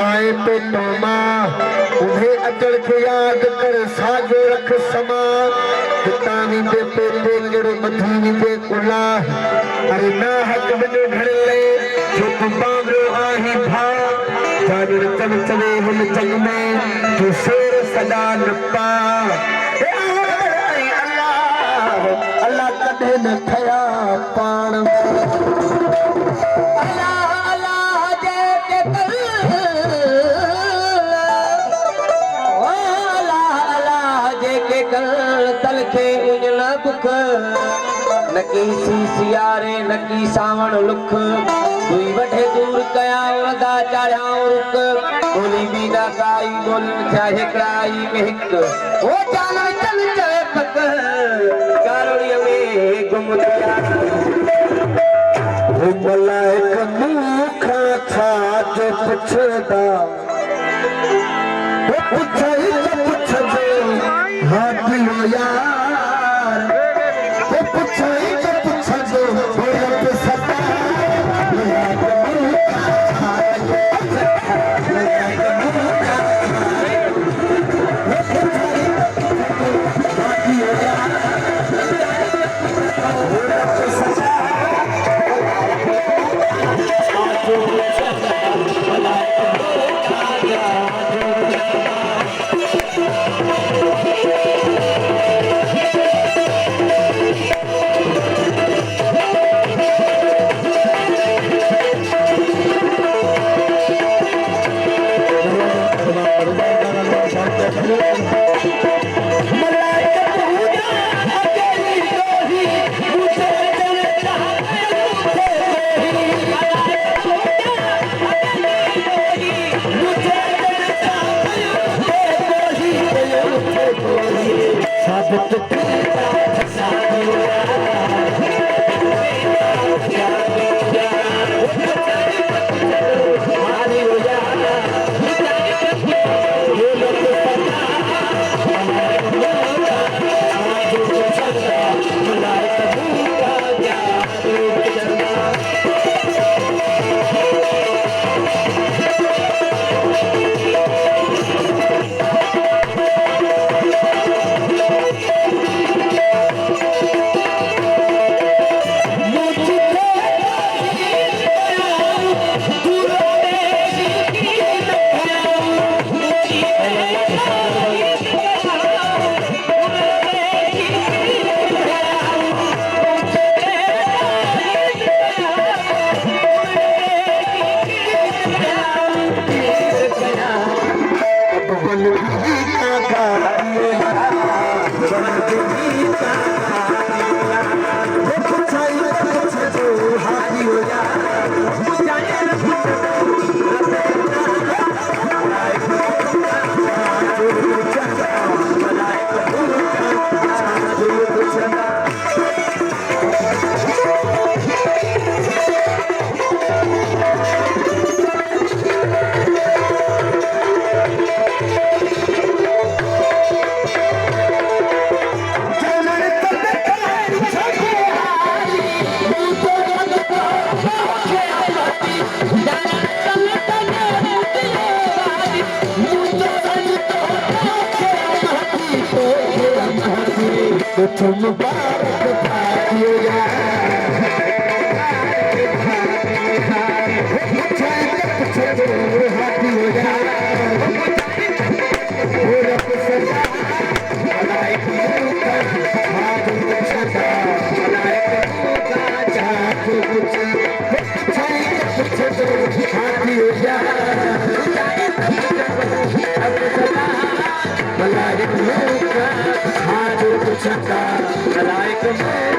आए पेटो मां उन्हें अचल के याद कर साजो रख समा तानी दे पेटे केड़े मथी दे कुला अरे ना हक बने घर ले जो तू बांगो आही भा जागर चल चले हिल चल में तू शेर सदा न पा अल्लाह अल्लाह कदे न थया पाण नकी सियारे नकी सावण लुख दुई वठे दूर कया वदा चाढ़ा रुक बोली भी ना काई बोलन छा हिकड़ाई में हिक ओ चाला चल चले पक कारोड़ीअ में गुम थिया ओ मलाइक मूंखां छा जो पुछदा ओ पुछई त पुछजो हा दिलो यार तुम बात पाइयो Like